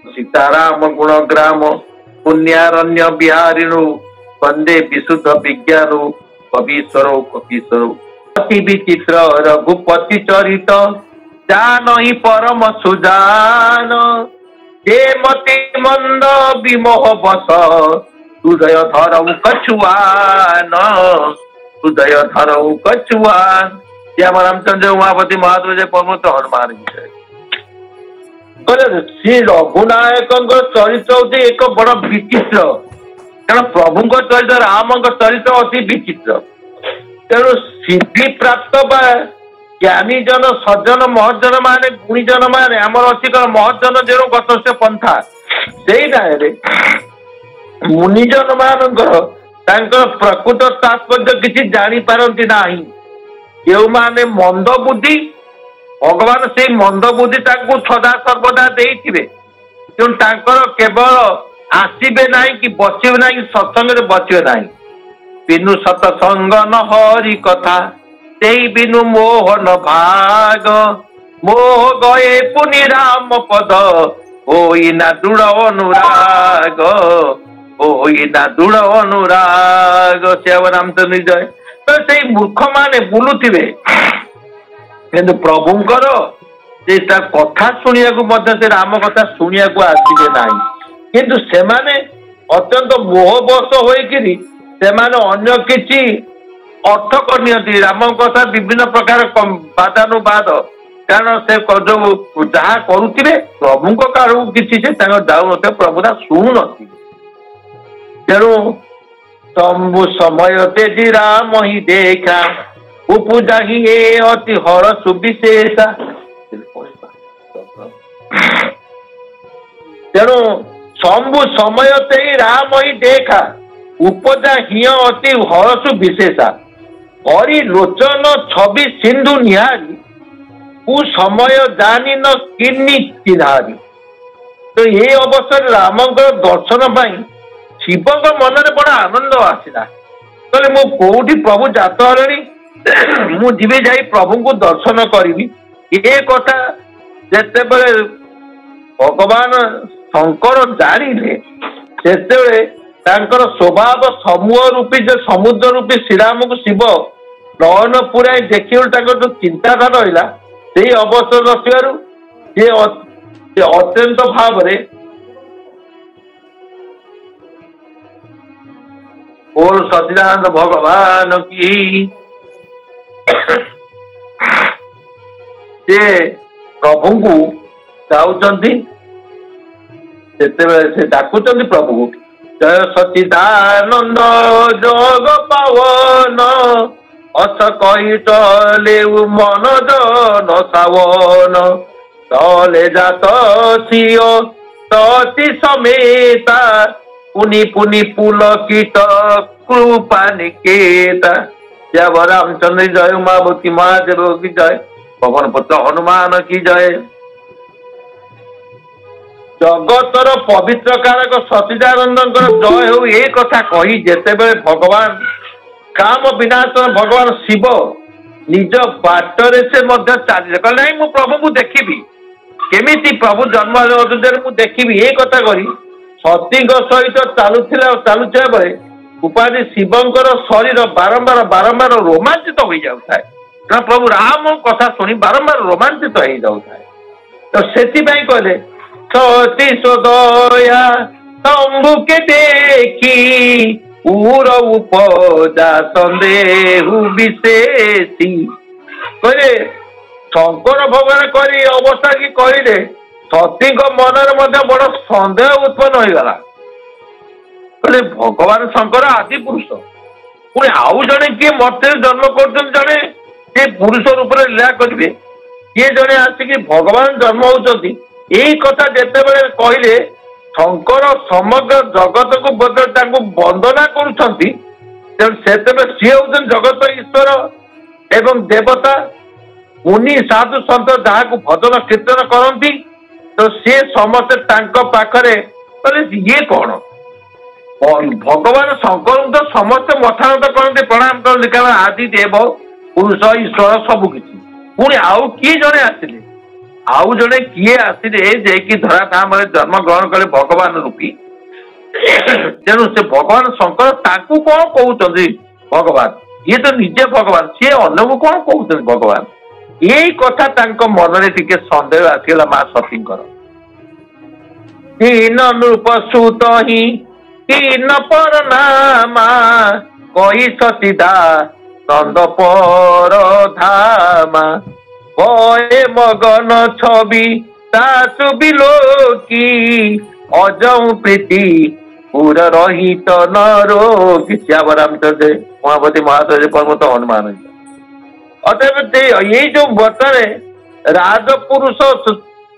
सीताराम गुणग्राम पुण्यारण्य बिहारिणु वंदे विशुद्ध विज्ञानु कवीश्वरो कपीश्वरो अति विचित्र रघुपति चरित जानहि परम सुजान जे मति मंद विमोह बस हृदय धरऊ कछुआन हृदय धरऊ कछुआन। रामचंद्र उमापति महादेव जय पर्वत हनुमान श्री रघुनायक चरित्र हूँ एक बड़ विचित्र कारण प्रभु चरित्र राम चरित्र अति विचित्र तेणु सिद्धि प्राप्त ज्ञानी जन सज्जन महजन मान गुणीजन मान आमर अच्छी महजन जो गत से पंथा से मुनिजन मान प्रकृत तात्पर्य किसी जानी पारती ना जो माने मंद बुद्धि भगवान से मंद बुद्धि सदा सर्वदा देथिबे केवल आसबे ना कि बचे ना सत्संग बचे ना बिनु सतसंग न हरि कथा ते बिनु मोहन भाग मोह गए पुनि राम पद होइना दृढ़ अनुराग होइना दृढ़ अनुराग श्याम रामचंद्र जय। तो से मूर्ख माने बुलुथिबे किंतु प्रभुंकर से कथा शुणा से राम कथा शुणा आसबे ना किंतु सेमाने अत्यंत मोहबश होइकिरी सेमाने अन्य किछि अर्थ करनी राम कथा विभिन्न प्रकार बादानुवाद कारण से जो जहाँ करुथिबे प्रभु कारण किसी से जाऊन प्रभुता शुणु न तेणु तंबु समय तेजी राम ही देखा उपजा ही ये अति हर सुविशेषा तेणु शंभु समय ते राम ही देखा उपजा ही अति हरसु विशेषा हरि लोचन छवि सिंधु निहारी कु समय जानी न किन्नी चिन्हारी। तो ये अवसर राम दर्शन पाई शिव मन में बड़ा आनंद आसला कहले मु कोठी प्रभु जात हले मुझे जा प्रभु को दर्शन करी ये कथा जिते भगवान शंकर जानिले से स्वभाव समूह रूपी जो समुद्र रूपी श्रीराम को शिव नयन पुराई देखिए जो चिंताधारा रहा से अवसर रखिबारु से अत्यंत भाव बोल सचिदानंद भगवान की से प्रभु को जाऊँगी से डाकुंट प्रभु को जय सचिदानंद जग पावन अस कही चले मन जन सावन चले जात सियो सती समेता पुनि पुनि पुलकित कृपा निकेता जय रामचंद्र जय उमावती महादेव की जय पवन पुत्र हनुमान की जय। जगतर पवित्र कारक सचिदानंद जय हो ये कथा कही जेते बेले भगवान काम विनाशन भगवान शिव निज बाटरे से मध्य चलिए कहले नहीं मु प्रभु को देखी केमिति प्रभु जन्म अयोध्या देखी ये कथा करी सती सहित चलुचा बेले उपाधि शिवंकर शरीर बारंबार बारंबार रोमांचित हो जाए प्रभु राम कथा शुणी बारंबार रोमांचित हो जाए। तो से कहले सती सदया तंबु के देखी पूर उपजा संदेह विशेषी कहले शंकर भगवान करी अवस्था की कहले सती मन बड़ सन्देह उत्पन्न होगा कहले भगवान शंकर आदि पुरुष पुणी आउ जड़े किए मत जन्म कर जड़े ये पुरुष रूप में लीला करेंगे किए जड़े आसिक भगवान जन्म होती यही कथा जिते बड़े कहले शंकर समग्र जगत को बदल वंदना कर सी हूँ जगत ईश्वर एवं देवता मुनि साधु सत जहाँ को भजन कीर्तन करती तो सी समस्ते पाखरे ये कौन भगवान शंकर तो समस्ते मथामत करते प्रणाम करते कारण आदि देव पुरुष ईश्वर सबकि पुणी आउ किए जड़े आसिले आउ जड़े किए आसिले जे धरा धाम जन्म ग्रहण कले भगवान रूपी तेणु से भगवान शंकर ताकू कौन कहते भगवान ये तो निजे भगवान सी अन्न को कौन कहते भगवान यही कथा मन टिके सन्देह आसगला माँ सतींकर तीन नृप सुत ही तीन पर नामा कही सतीदा नंद पर धामा भये मगन छवि तासु बिलोकी अजऊ प्रीति पूर रहित नरोगी श्यामरामचंद्र महापति महाशय पर्वत हनुमान अतएव ये जो बतरे राजपुरुष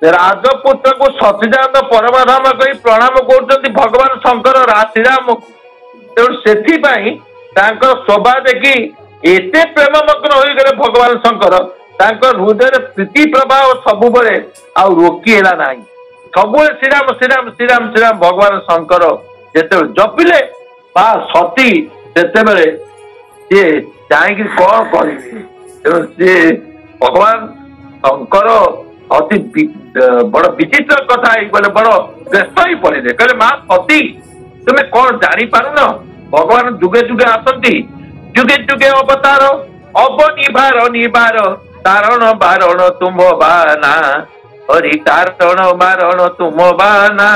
राजपुत्र को सतीदानंद परमाधाम कही प्रणाम कर भगवान शंकर श्रीराम तेणु से शोभा देखी एते प्रेममग्न हो गए भगवान शंकर हृदय प्रीति प्रभाव सब रोकीला ना सब श्रीराम श्रीराम श्रीराम श्रीराम भगवान शंकर जिते जपिले बा सती से चाहे कौन करें भगवान शंकर अति बड़ विचित्र कथा बोले बड़ व्यस्त ही पड़े कहले माँ सती तुम्हें कौन जानी पारुन भगवान जुगे जुगे आसती जुगे जुगे अवतार अव निभार निभार तारण बारण तुम बाना हरि तारण बारण तुम बाना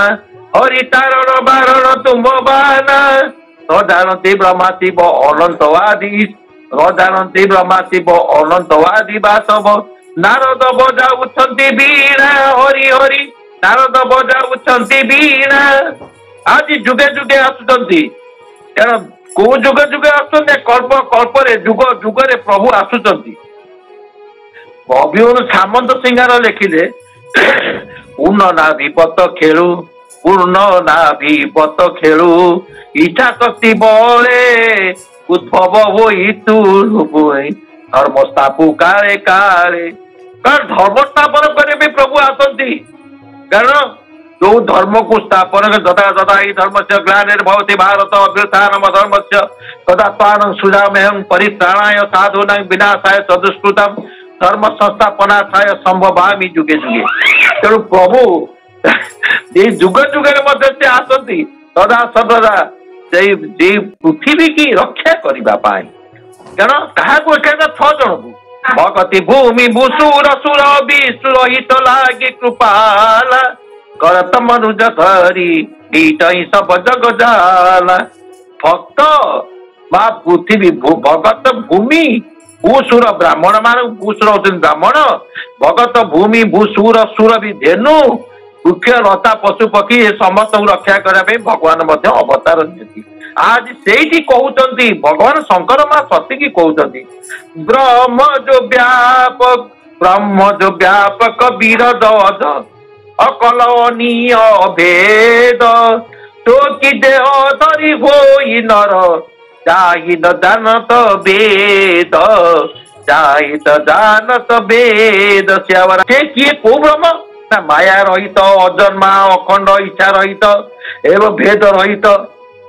हरि तारण बारण तुम बाना न जानती ब्रह्मा शिव अनंतवादी न जानती ब्रह्मा शिव अनंतवादी बासव नारद बजाउछंती बीणा हरि हरि नारद बजाउछंती बीणा आज जुगे जुगे आसुचंती कारण को जुगे जुगे आसुचंती कल्प कल्परे जुग जुगरे प्रभु आसुचंती अभिमन्यु सामंत सिंहार लिखिले पूर्ण नाभिपत खेलु पूर्ण नाभिपत खेलु इच्छा शक्ति बले उद्भव होई तू धर्म स्थापु काले काले कारण धर्म स्थापन करे भी प्रभु आसती कारण जो धर्म को स्थापन तथा तथा ही धर्म से ग्लानिर्भवति भारत अभ्युत्थानम धर्म से तथा स्वानं सुजाम्यहं परित्राणाय साधूनां विनाशाय सदुष्कृतं धर्म संस्थापनार्थाय संभवामि जुगे जुगे तेणु प्रभु ये जुग जुगे मध्य आसती सदा सर्वदा पृथ्वी की रक्षा करने कारण कहा छह जन को भगति भूमि भूसुर सुर विसुर हित लागे कृपाला करत मनुज धरी दीट सब जग जाला भक्त बा पृथ्वी भगत भूमि भूसुर ब्राह्मण मान भूसुर होते ब्राह्मण भगत भूमि भूसुर सुर भी धेनु वृक्ष लता पशु पक्षी समस्त रक्षा करने भगवान अवतार नियंती आज से कहते भगवान शंकर माँ सती की कहते ब्रह्म जो व्यापक वीरद अकलनीय भेद तो कि देह धरी होई नर चाहिद जानत वेद चाहिद जानत वेद से किए को ब्रह्म ना माया रहित अजन्मा अखंड इच्छा रहित एवं भेद रहित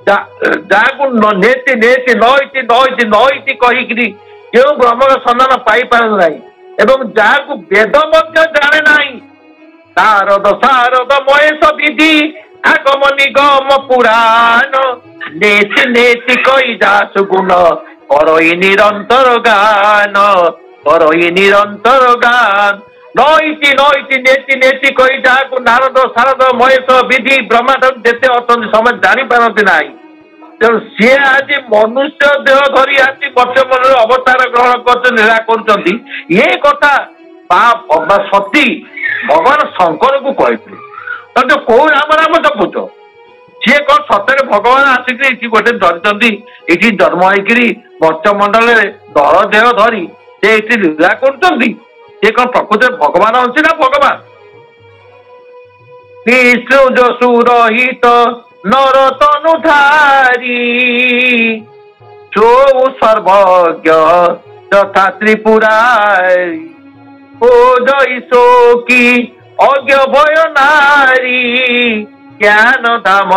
नेति नेति नईति नईति नईति कहीकि क्यों ब्रह्म सन्धान पाई पारु नहीं एवं जहाँ वेद जाने नहीं शारद शारद महेश विधि आगम निगम पुराण नेति नेति कही जासु गुण करई निरंतर गान करई निरंतर गान नईति नईति नेति नेति कही जहाँ नारद शारद महेश विधि ब्रह्मा जेते अच्छा समझ जानी पारती ना तेणु सी आज मनुष्य देह धरी आसी वर्षमन अवतार ग्रहण कर ये कथा सती भगवान शंकर को कहते जो कौ राम राम जपुच सी कौन सतरे भगवान आसिक गोटे धरी ये जन्म होकर मत्स्यमंडल दर देह धरी से ये लीला कर कौन प्रकृत भगवान अच्छी ना भगवान विष्णु जसुरहित नर तनुधारी सो सर्वज्ञ तथा त्रिपुरारी ओ जय की अज्ञ भय नारी ज्ञान धाम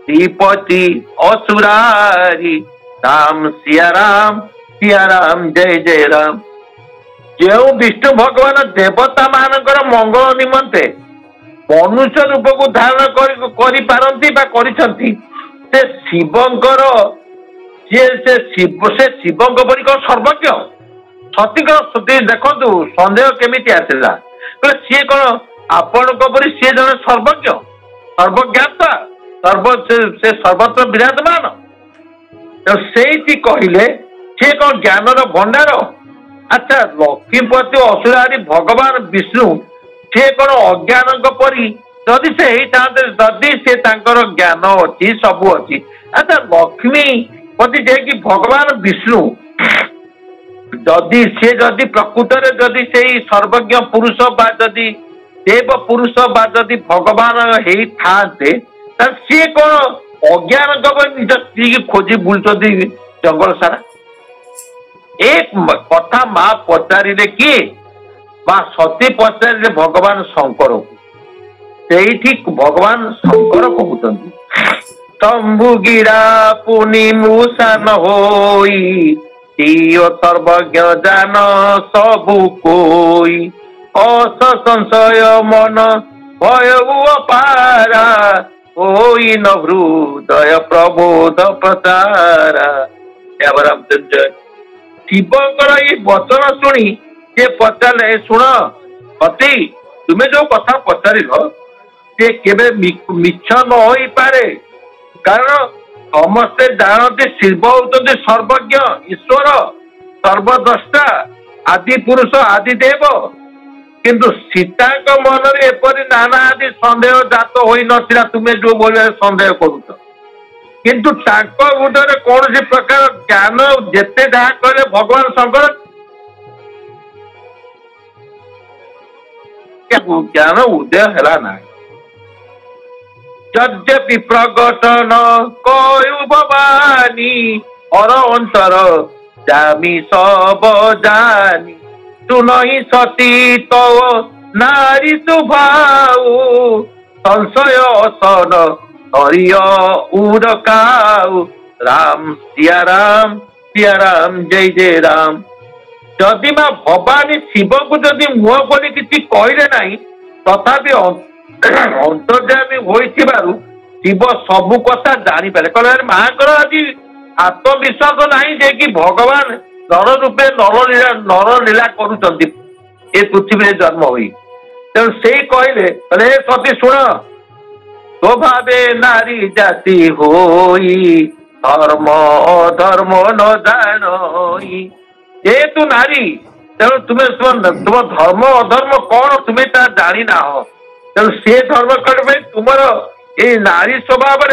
श्रीपति असुरारी राम सिया राम जय जय राम जो विष्णु भगवान देवता मानकर मंगल निमंते मनुष्य रूप को धारण कर शिवंकर से शिव परी कौन सर्वज्ञ सती देखु सन्देह केमी आसला सी कौन आपण परी सी जन सर्वज्ञ सर्वज्ञाता से सर्वत्र विराजमान से कहले सी कौन ज्ञान भंडार। अच्छा लक्ष्मीपति असुरारी भगवान विष्णु सी कौन अज्ञान परी जदि से जदि से ज्ञान अच्छी सबू अच्छी। अच्छा लक्ष्मीपति जे कि भगवान विष्णु जदि से जदि प्रकृत जदि से सर्वज्ञ पुरुष बा जदि देव पुरुष बा जदि भगवान हे थाते सी कौन अज्ञान निज स्त्री की खोजी बुलुंट जंगल सारा। एक कथा माँ पचारे किए माँ सती पचारे भगवान शंकर को भगवान शंकर कहते तंबु गिरा पुनि मूषान होई सर्वज्ञ जान सबु कोई अस संशय मन भय अपारा होई न हृदय प्रबोध प्रचारा। रामचंद्र शिवंकर ये वचन शुणी से पचारे शुण सती तुम्हें जो कथा पचार से केवे मिछ न हो पारे कारण समस्ते जानते शिव होते सर्वज्ञ ईश्वर सर्वद्रष्टा आदि पुरुष आदि देव किंतु सीता मन में एपरी नाना आदि सन्देह जात हो ना तुम्हें जो बोले सन्देह करुच किंतु हृदय कौन प्रकार ज्ञान जिते जहाँ कहले भगवान शंकर ज्ञान उदय है ना यद्यपि प्रगटन कयु भवानी और अंतर जामी सब जानी तू नहीं सती तो नारी सुभाऊ संशय असन हरिय उड़काऊ राम सिया राम जय जय राम। जदि माँ भवानी शिव को जदि मुह बोली किसी कहले नहीं तथापि अंतर्जामी हो शिव सबु कथा जानीपारे कहले माँ आज आत्मविश्वास नहीं जे कि भगवान नर रूपे नर लीला करुँच पृथ्वी जन्म हुई तेणु से कहले सती शुण तो भावे नारी जाति होई धर्म अधर्म न जानई जेतु नारी तेणु तुम्हें तुम धर्म अधर्म कौन तुम्हें ता जानी ना हो तेणु से धर्म कटे तुम ये नारी स्वभाव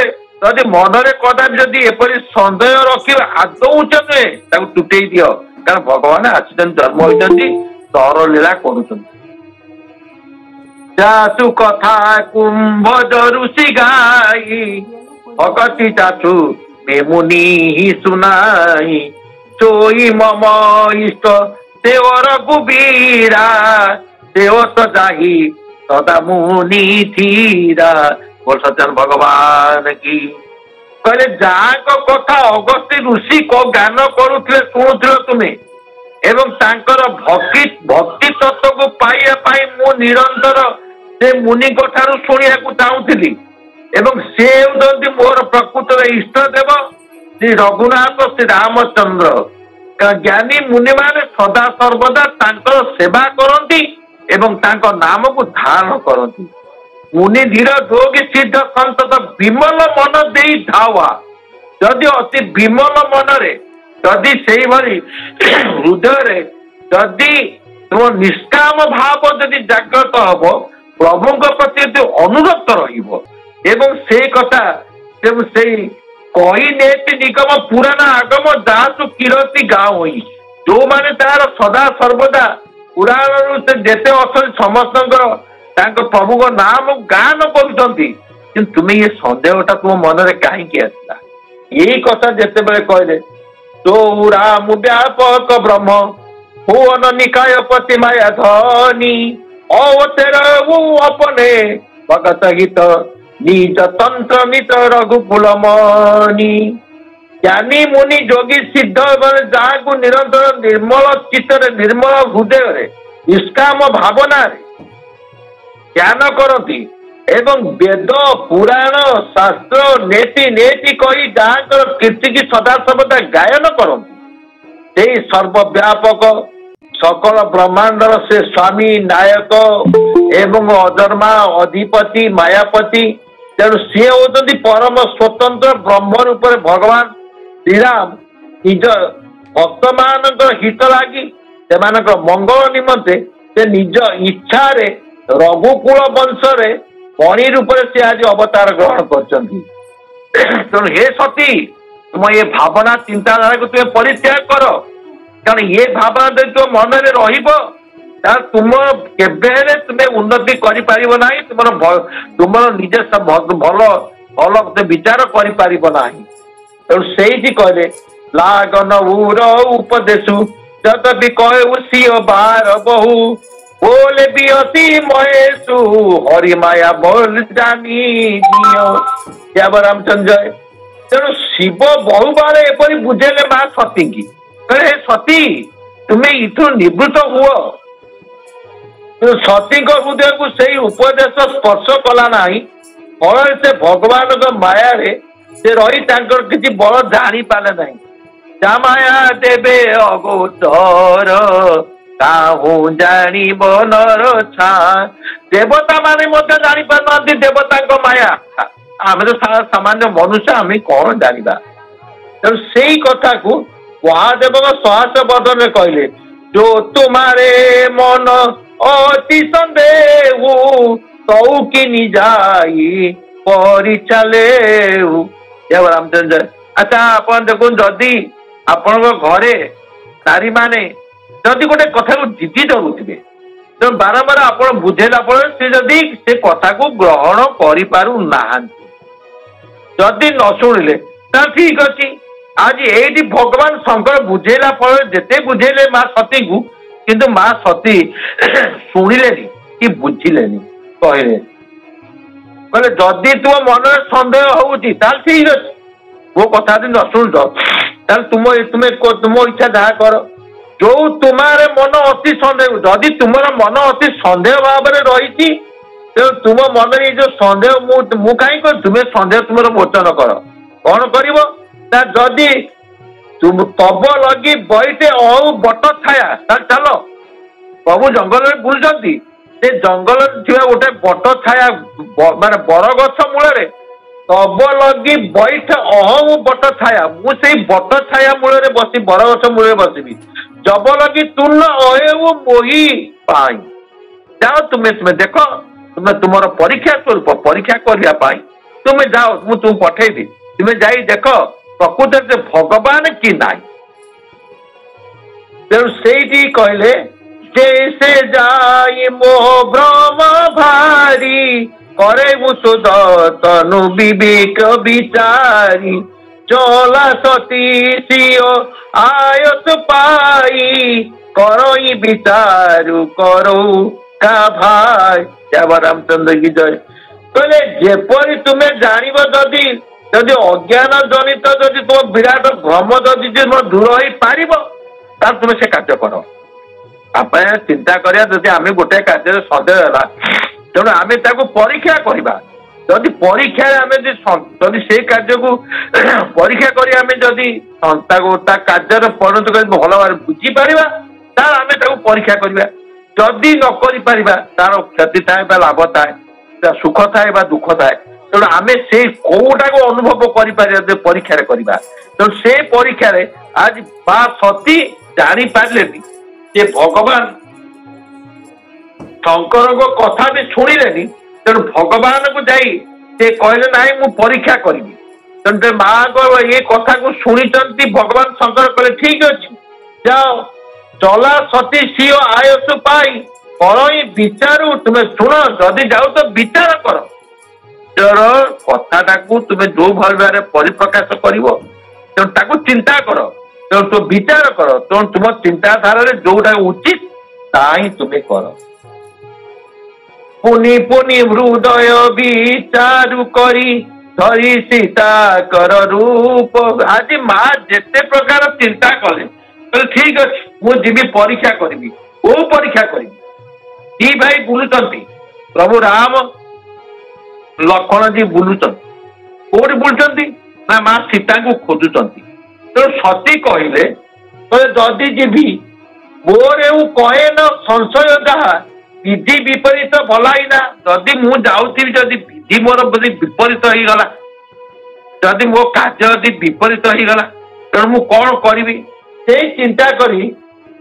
जदि मनरे कदापि जदि एपरी सन्देह रखिए आदौ उचित नुहे टूटे दियो कारण भगवान आसीचन जन्म होती दर लीला करुँच। जासु कथा कुंभ ऋषि गाई भगति चाचु मेमुनि ही सुनाई सोई मम इष्ट देवर गुबीरा देव तो जाही सदा मुनि धीरा बोल सत्यन भगवान की कहले जहाँ कथा अगस्त्य ऋषि को ज्ञान करुले शुणुल तुम्हें एवं तांकर भक्ति तत्व को पाइबा मु निरंतर से मुनि ठारू शुणा चाहूली एवं से होती मोर प्रकृत इष्ट देव श्री रघुनाथ श्री रामचंद्र ज्ञानी मुनि माने सदा सर्वदा तांकर सेवा करती एवं तांकर नाम को धारण करती मुनि धीर जोगी सिद्ध संतत विमल मन दे धावा जदि अति विमल मनरे जदि से हृदय जदि तुम निष्काम भाव जदि जागृत हम प्रभु प्रति अनुरक्त रही से कथा से कही नेति निगम पुराण आगम जासु किरती गाँव जो माने तार सदा सर्वदा पुराण जेते असल समस्त प्रभु नाम गान कर तुम्हें ये सन्देहटा तुम मनरे कहीं आसला यही कथा जिते बड़े कहले तो राम व्यापक ब्रह्म भुवन निकाय पति माया धनी अवतेर वो अपने भगत हित निज तंत्र मित रघुकुल मणि ଜ୍ଞାନୀ ମୁନି ଯୋଗୀ ସିଦ୍ଧ ଯାହାକୁ ନିରନ୍ତର ନିର୍ମଳ ଚିତ୍ତରେ ନିର୍ମଳ ହୃଦୟରେ ନିଷ୍କାମ ଭାବନାରେ ଜ୍ଞାନ କରନ୍ତି ଏବଂ ବେଦ ପୁରାଣ ଶାସ୍ତ୍ର ନେତି ନେତି କହି ଯାହାଙ୍କର କୀର୍ତ୍ତିକି ସଦାସର୍ବଦା ଗାୟନ କରନ୍ତି ସେଇ ସର୍ବବ୍ୟାପକ सकल ब्रह्मांडर से स्वामी नायक एवं अधर्मा अधिपति मायापति तेणु सी होती परम स्वतंत्र ब्रह्म रूप भगवान श्रीराम निज भक्त मान हित लगी से मंगल निमंते से निज इच्छा रघुकुल वंश मणि रूप से आज अवतार ग्रहण कर हे सती तुम ये भावना चिंताधारा को तुम्हें परित्याग कर कारण ये भावना जो तुम मन में तुम केबे तुम्हें उन्नति कर तुम निजे भल भल विचार कर तेणु से कहले लागन उर उपदेशु जत भी कहे सी बार बहु बोले भी अति महेशु हरि माया बोल जानी रामचंद्र जय तेणु शिव बहु बार एपरी बुझेले माँ सती की कहे सती तुम्हें इथु निवृत्त हुआ सती हृदय को सही उपदेश स्पर्श कला ना फल से भगवान माया से रही किसी बल जानी पाले ना जा माया देवे अगोचर काहू जानी नर छा देवता माने जानी पार देवता माया आम तो सामान्य मनुष्य आम कौन जाना तेणु से कथा को महादेव सहस बदन कहले जो तुम्हारे मन अति संदेह तौ कि जाई परिचाले रामचंद्र अच्छा आप देखो जदि आपण घरे नारी माने जदि गोटे कथा को जिद्दी धरुवे तो बारंबार आप बुझेला से जदि से कथा को ग्रहण कर जदि न शुणिले ठीक अच्छी आज ये भगवान शंकर बुझेला फल जिते बुझेले माँ सती को किंतु माँ सती शुणिले कि बुझिले कहले कहले जदि तुम मन में सन्देह होती ठीक अच्छे वो कथा न शुणुच तुम इच्छा जहाँ कर जो तुम्हारे मन अति सन्देह जदि तुम मन अति सन्देह भाव में रही तुम मन में जो सन्देह मु कहीं तुम्हें सन्देह तुम मोचन कर कौन कर जदि तुम तब लगी बैठे अहु बट छाया चल प्रभु जंगल में बुलुंट से जंगल गोटे बट छाया मान बरगछ मूल तब लगी बैठ अहु बट छाया मुझे बट छाया मूल बस बरगछ मूल बसबी जब लगी तुर्ण अहेऊ मोही पाई जाओ तुम्हें तुम्हें देख तुम्हें तुम परीक्षा स्वरूप परीक्षा करने तुम्हें जाओ मुझे तुम पठेबी तुम्हें जा देख प्रकृत से भगवान कि ना तेणु से कहले जैसे जाई मोह भ्रम भारी करे मुसुद तनु विवेक विचारी चला सती सियो आयत पाई करो विचारु करो का भाई रामचंद्र की जय कहले जेपरी तुम्हें जान जदि जदि अज्ञान जनित जदि तुम विराट भ्रम जदि दूर हो पार तुम से कार्य कर आप चिंता करा जदि आम गोटे कार्य सन्देह है तेणु आम परीक्षा करवा जदि परीक्षा जदि से कार्य को परीक्षा कर कार्य परिणत कर भल भाव बुझीपर आम परीक्षा करवा जदि न तार क्षति थाए लाभ थाए सुख थाए दुख थाए तेणु आम से कौटा को अनुभव कर परीक्षा तेणु से परीक्षा आज माँ सती जानी पारे जे भगवान शंकर को कथा भी शुणिले तेणु भगवान को जाई से कहले ना मु परीक्षा करी तेणु माँ को ये कथा को शुणी भगवान शंकर कहले ठीक अच्छे जाओ चला सती सीओ आयस पाई कर विचारू तुम्हें शुण जदि जाओ तो विचार कर कथा तुम्हें जो भाव परिप्रकाश कर चिंता कर तेणु तुम विचार कर तेणु तुम चिंताधारा जोटा उचित ताही तुम्हें कर पुनि पुनि हृदय विचारु करी ଧରି ସୀତା କର ରୂପ। ଆଜି ମା ଯେତେ ପ୍ରକାର ଚିନ୍ତା କଲେ ଠିକ ଅଛି ମୁଁ ଯିବି ପରୀକ୍ଷା କରିବି। କୋଉ ପରୀକ୍ଷା କରିବି? ଦି ଭାଇ ବୁଲୁଛନ୍ତି, ପ୍ରଭୁ ରାମ ଲକ୍ଷ୍ମଣଜୀ ବୁଲୁଛନ୍ତି। କୋଉଠି ବୁଲୁଛନ୍ତି ନା ମା ସୀତାଙ୍କୁ ଖୋଜୁଛନ୍ତି। ତେଣୁ ସତୀ କହିଲେ ଯଦି ଯିବି ମୋର କହେ ନ ସଂଶୟ ଯାହା ବିଧି ବିପରୀତ ଭଲାଇନା। ଯଦି ମୁଁ ଯାଉଥିବି ଯଦି ବିଧି ମୋର ଯଦି ବିପରୀତ ହେଇଗଲା, ଯଦି ମୋ କାର୍ଯ୍ୟ ଯଦି ବିପରୀତ ହେଇଗଲା ତେଣୁ ମୁଁ କଣ କରିବି ସେଇ ଚିନ୍ତା କରି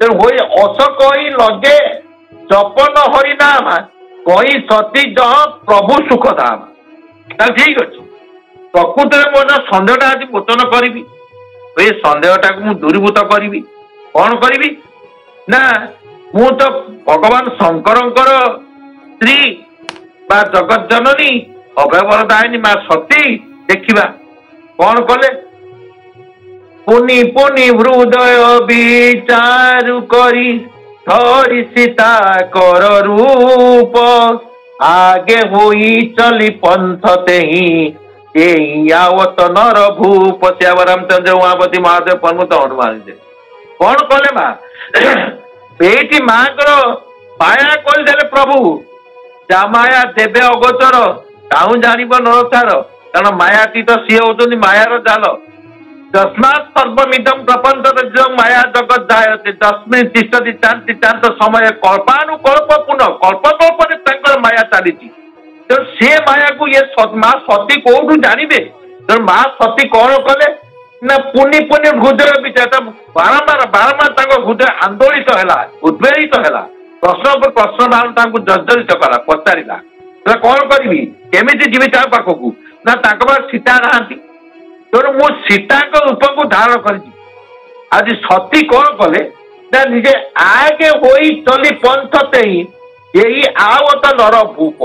ତେଣୁ ହୋଇ ଅସ କହି ଲଗେ ଜପନ ହରିନାମ କହି ସତୀ ଜହ ପ୍ରଭୁ ସୁଖ ଧାମ। ତାହେଲେ ଠିକ ଅଛି, ପ୍ରକୃତରେ ମୋର ସନ୍ଦେହଟା ଆଜି ମୋଚନ କରିବି। ଏ ସନ୍ଦେହଟାକୁ ମୁଁ ଦୂରୀଭୂତ କରିବି। କଣ କରିବି ନା ମୁଁ ତ ଭଗବାନ ଶଙ୍କରଙ୍କର ସ୍ତ୍ରୀ ବା ଜଗତ ଜନନୀ ଅଭୟବରଦାୟିନୀ ମା ସତୀ। ଦେଖିବା କଣ କଲେ। ପୁନି ପୁନି ହୃଦୟ ବିଚାରୁ କରି ଧରି ସୀତା କର ରୂପ। ଆଗେ ହୋଇ ଚଲି ପନ୍ଥ ତେହି आवत नर भूप। श्याम रामचंद्र उमापति महादेव प्रमुख हनुमान जी कौन कले माँ ये माँ को माया करदे प्रभु जा माया देवे अगोचर ताऊ जान नरसार कारण मायातीत सी होती मायार जाल। तस्मात् सर्वमिदं प्रपंच माया जगत जायते तस्मिन् तिष्ठति चान्ति चान्त समय कल्पानुकल्प पुनः कल्पकल्प माया चली। तो से माया को ये माँ सती कौटू जानवे। तो माँ सती कौन कले ना पुनि पुनि हृदय विचार बारंबार बारंबार हृदय आंदोलित है उद्वेलित है प्रश्न पर प्रश्न जर्जरित कला पचारा कौन करी केमी जीवी ता पाखक ना सीता नहांती। तेणु मु सीता रूप को धारण कर आज सती कौन कले ना निजे आगे हो चली पंथते ही यही आवत नर भूप।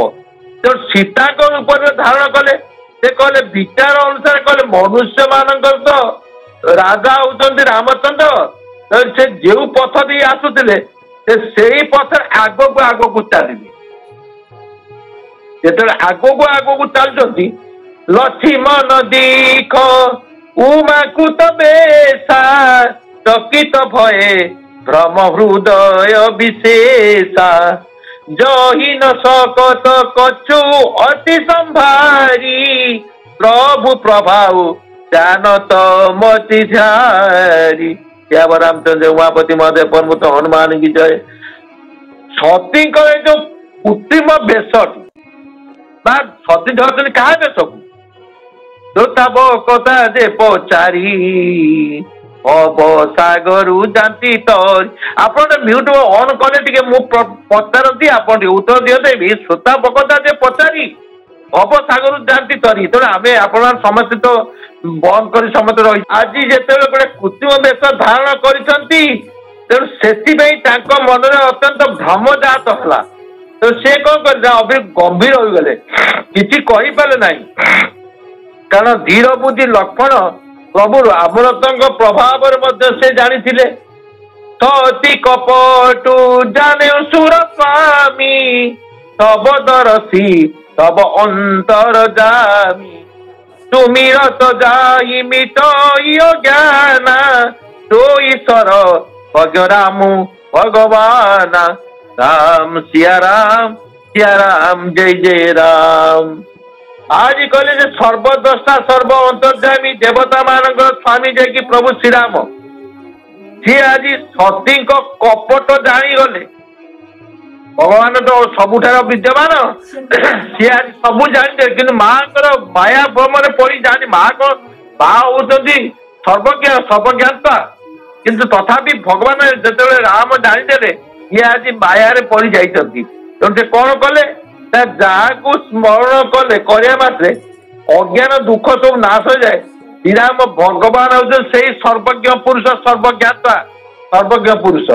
तो सीता रूप धारण कले से कहले विचार अनुसार कहले मनुष्य मान तो राजा होती रामचंद्र। तो से जो पथ दे आसुले से पथ आग को आग को चलिए जो आग को चलती लक्ष्मण दीख उमा कुत बेसा चकित भये भ्रम हृदय विशेषा जही न सकत कछु अति संभारी प्रभु प्रभाव जानत मति झारी। श्याम रामचंद्र उमापति महादेव प्रमुख हनुमान की जय। सती जो कृत्रिम बेश सती धरती क्या बेश को तब कथा जे पचारी अब सागर जानती तर आप म्यूट ऑन कले पचारती आप उत्तर दिखते श्रोता बकता जे पचारी अब सागर जानती तरी। तेणु आम आप समस्ते तो बंद कर समस्त रही आज जिते गोटे कृत्रिम बेश धारण कर तेणु से मन में अत्यंत भ्रम जात है। तो सी कौन कर गंभीर हो गले किसी कहीपारे ना कारण धीर बुद्धि लक्ष्मण प्रभु रामरथ प्रभाव से जानी सती कपटु जाने सुर स्वामी तब दरसी तब अंतर जामी सुमिरत जाइमित ज्ञान तो ईश्वर भग राम भगवान राम सिया राम जय जय राम। आज कहले सर्वद्रष्टा सर्व अंतर्यामी देवता मान स्वामी जैकी प्रभु श्रीराम सी आज सती कपट जागले भगवान तो सबुठार विद्यमान सी आज सबू जानी कि माँ माया भ्रम पड़ी जानी माँ को माँ होती सर्वज्ञ सर्वज्ञाता किंतु तथापि भगवान जो राम जानीदे ये आज माया पड़ी जाती। तेणु से कौन कले जहाँ को स्मरण कले करे अज्ञान दुख सब नाश हो जाए। श्रीराम भगवान हो सर्वज्ञ पुरुष सर्वज्ञाता सर्वज्ञ पुरुष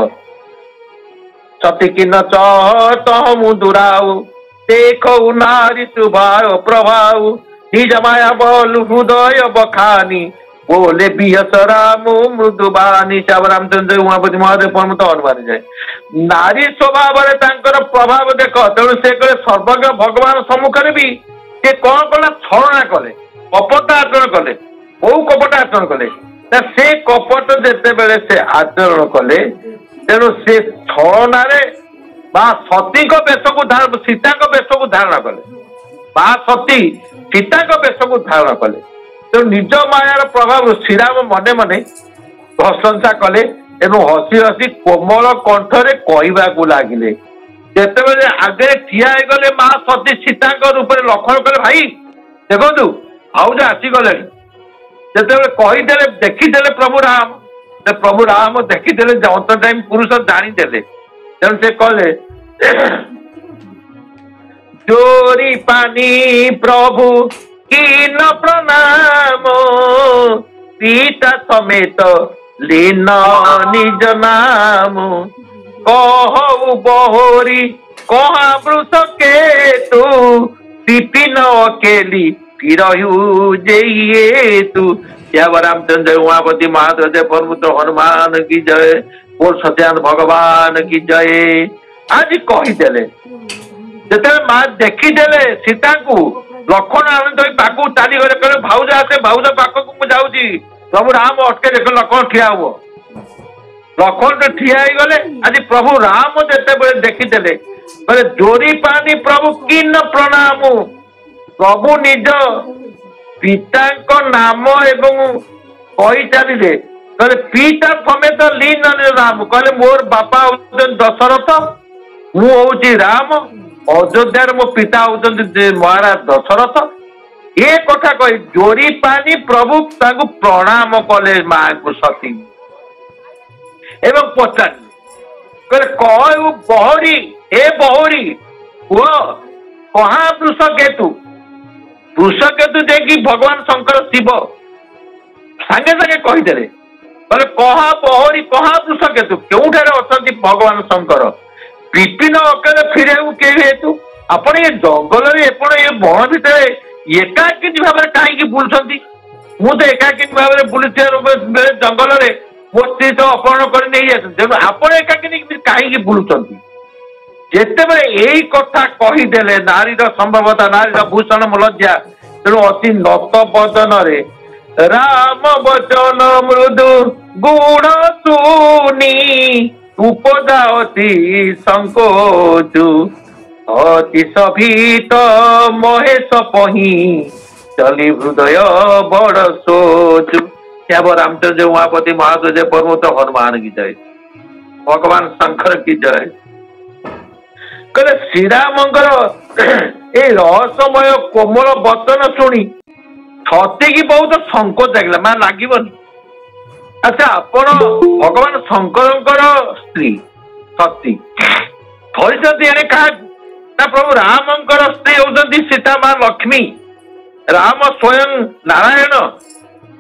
सती कि न चहु दुराऊ देख नारी सुभाव प्रभाव निज माया बल हृदय बखानी बोले बिहस राम मृदुबानी। श्याम रामचंद्र उमापति महादेव प्रमुख हनुमान जाए। नारी स्वभाव प्रभाव देख तेणु से सर्वज्ञ भगवान सम्मुखें भी से कौन कला छलना कले कपट आचरण कले बहु कपट आचरण कले से कपट जितेबले से आचरण कले तेणु से छलनारे सती बेश को धारण सीता बेश को धारण कले सती सीता बेश को धारण कले तेणु निज मायार प्रभाव श्रीराम मने मने प्रशंसा कले एवं हसी हसी कोमल कंठरे कहवाक लगिले जिते आगे ठिया गले माँ सती सीता रूप लक्षण कले भाई देखु भाज आसीगले जिते देखीदे प्रभु राम देखीदे अंत टाइम पुरुष जानीदे तेणु से कहले जोरी पानी प्रभु की न प्रणाम पीता समेत लीन निज नाम कहु बहोरी कहा वृष केतु विपिन अकेली फिरहु जइए तू क्या रामचंद्र उमापति महादेव जय प्रभुत हनुमान की जय बोल सत्यान भगवान की जय आज कहीदेले जिते माँ देखीदे सीता को लक्षण आनंद पाक चलीगले कहे भाउज आसे भाउज पाखक मुझे जाऊँगी प्रभु राम अटके देख लक्षण ठिया हुआ लक्षण तो ठिया गले आज प्रभु राम जिते देखीदे कहले जोरी पानी प्रभु कि न प्रणाम प्रभु निज पिता नाम एवं कही चलिए कहले पिता समेत लीन राम कहले मोर बापा होउछन दशरथ मु होउची राम अयोध्यार मो पिता होउछन महाराज दशरथ ये कथा कही जोरी पानी प्रभु ताकू प्रणाम कले माँ को सती एवं पचार कहले कहू बहरी हे बहरी हुआ कहा वृष केतु देखी भगवान शंकर शिव सांगे सांगे कहीदे कहले कहा बहरी कहा वृष केतु क्योंठार अच्छा भगवान शंकर विपिन अकेले फिर हेतु आपण ये जंगल ये बन भितर एकाकिनी भाव में कहीं बुलूँ मुझे एकाकिनी भाव में बुलूँ जंगल में मो स्त्री तो अपहरण कर नहीं तेणु आपण एकाकिनी कहीं बुलूँ जिते यही कथा कहीदे नारीर संभवता नारीर भूषण लज्जा तेणु अति नत बदन राम वचन मृदु गुण सुनी उपदा अति संकोचु अति सभीत महेश पही चली हृदय बड़ सोचु क्या रामचंद्र उमापति महादेव जय पर्वत हनुमान की जय भगवान शंकर की जय कहले श्रीरामंकर ए रहस्यमय कोमल वचन शुणी सती की बहुत संकोच लगे मां लगभग अच्छा आपण भगवान शंकर स्त्री सती धरी क्या ना प्रभु रामंकर स्त्री होती सीता माँ लक्ष्मी राम स्वयं नारायण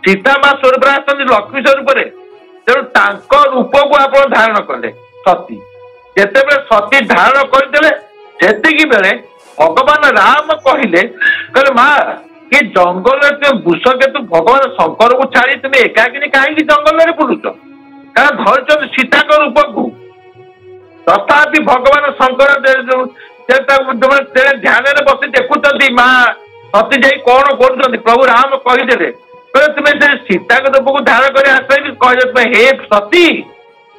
सीता माँ स्वरूप लक्ष्मी स्वरूप तेणु रूप को आप धारण कले सती जिते सती धारण करदे से बेले भगवान राम कहले कहले माँ कि जंगल वृष केतु भगवान शंकर को छाड़ी तुम्हें एकाकिनी कहीं जंगल में बुलुच कारण धरते सीता रूप को तथापि भगवान शंकर ध्यान बस देखुं माँ सती जा कौन कर प्रभु राम कहीदे तुम्हें सीता रूप को धारण कर कह हे सती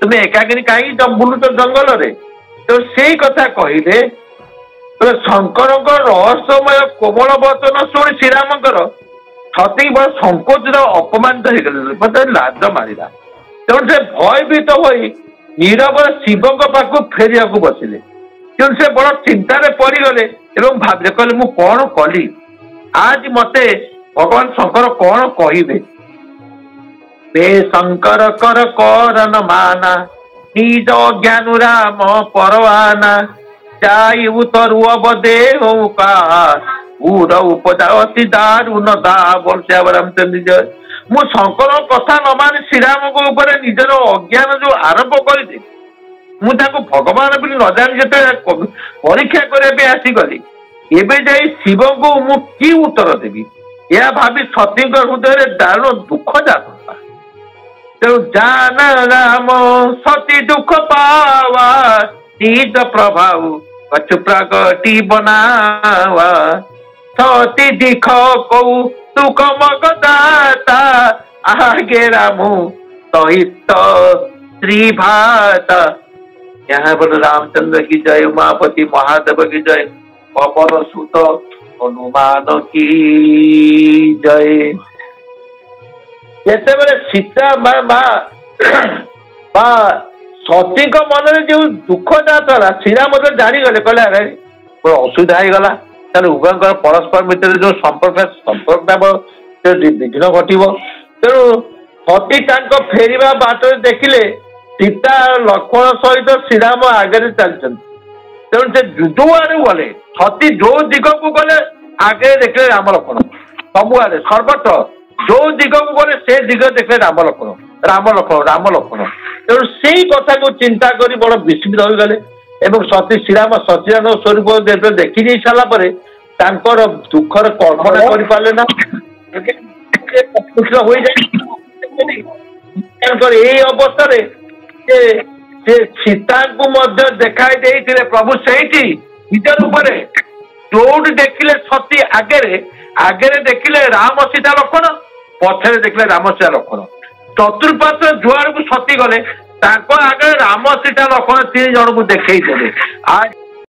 तुम्हें एकाकिनी कहीं बुलुच जंगल में तो से कथा कहले शंकर रहस्यमय कोमल वचन शुणी श्रीरामंकर सती बड़ संकोचित अपमानित होते लाज मारा तेणु से भयभीत हो नीरव शिव पाख फेरिया बसिले तेणु से बड़ चिंतार पड़गले एवं भाविले कहले मु कौन कली आज मते भगवान शंकर कौन कहे बे शंकर कर करन माना निज ज्ञानु राम परवाना जाई उतरु देह का उर उपजा अति दारुण दा बोल से रामचंद्र जय मु शंकर कथा न मानी श्रीराम को ऊपर निजर अज्ञान जो आरोप करदे मुझे भगवान भी न जानी जिते परीक्षा करने आसीगली एवं जा शिव को मु कि उत्तर देवी यह भावी सती हृदय दारुण दुख जाता तेणु जान राम सती दुख पावा निज प्रभाव कछु प्रगति बनावा सती दिख कौ सुख मगदाता आगे रामू सहित श्री भाता। यहाँ पर रामचंद्र की जय, उमापति महादेव की जय, पवन सुत हनुमान की जय। ଯେତେବେଳେ ସୀତା ବା ସତୀଙ୍କ ମନରେ ଯୋଉ ଦୁଃଖଟା ଥିଲା ଶ୍ରୀରାମ ମଧ୍ୟ ଜାଣିଗଲେ, କହିଲେ ଆରେ ମୋର ଅସୁବିଧା ହେଇଗଲା, ତାହେଲେ ଉଭୟଙ୍କର ପରସ୍ପର ଭିତରେ ଯୋଉ ସମ୍ପର୍କଟା ବିଘ୍ନ ଘଟିବ। ତେଣୁ ସତୀ ତାଙ୍କ ଫେରିବା ବାଟରେ ଦେଖିଲେ ସୀତା ଲକ୍ଷ୍ମଣ ସହିତ ଶ୍ରୀରାମ ଆଗରେ ଚାଲିଛନ୍ତି। ତେଣୁ ସେ ଯୁଆଡେ ଗଲେ, ସତୀ ଯୋଉ ଦିଗକୁ ଗଲେ ଆଗରେ ଦେଖିଲେ ରାମ ଲକ୍ଷ୍ମଣ, ସବୁଆଡେ ସର୍ବତ୍ର ଯୋଉ ଦିଗକୁ ଗଲେ ସେ ଦିଗ ଦେଖିଲେ ରାମ ଲକ୍ଷ୍ମଣ ରାମ ଲକ୍ଷ୍ମଣ ରାମ ଲକ୍ଷ୍ମଣ। ତେଣୁ ସେଇ କଥାକୁ ଚିନ୍ତା କରି ବଡ ବିସ୍ମିତ ହୋଇଗଲେ ଏବଂ ସତୀ ଶ୍ରୀରାମ ସଚିଦାନନ୍ଦ ସ୍ୱରୂପ ଦେଖି ଯାଇ ସାରିଲା ପରେ ତାଙ୍କର ଦୁଃଖର କଳ୍ପନା କରିପାରିଲେ ନା, ହୋଇଯାଏ। ଏଇ ଅବସ୍ଥାରେ ସେ ସୀତାଙ୍କୁ ମଧ୍ୟ ଦେଖାଇ ଦେଇଥିଲେ ପ୍ରଭୁ ସେଇଠି ନିଜ ରୂପରେ, ଯୋଉଠି ଦେଖିଲେ ସତୀ ଆଗରେ ଦେଖିଲେ ରାମ ସୀତା ଲକ୍ଷ୍ମଣ, ପଛରେ ଦେଖିଲେ ରାମ ସୀତା ଲକ୍ଷ୍ମଣ। ଚତୁଃପାର୍ଶ୍ୱ ଯୁଆଡକୁ ସତୀ ଗଲେ ତାଙ୍କ ଆଗରେ ରାମ ସୀତା ଲକ୍ଷ୍ମଣ ତିନି ଜଣଙ୍କୁ ଦେଖେଇ ଦେଲେ।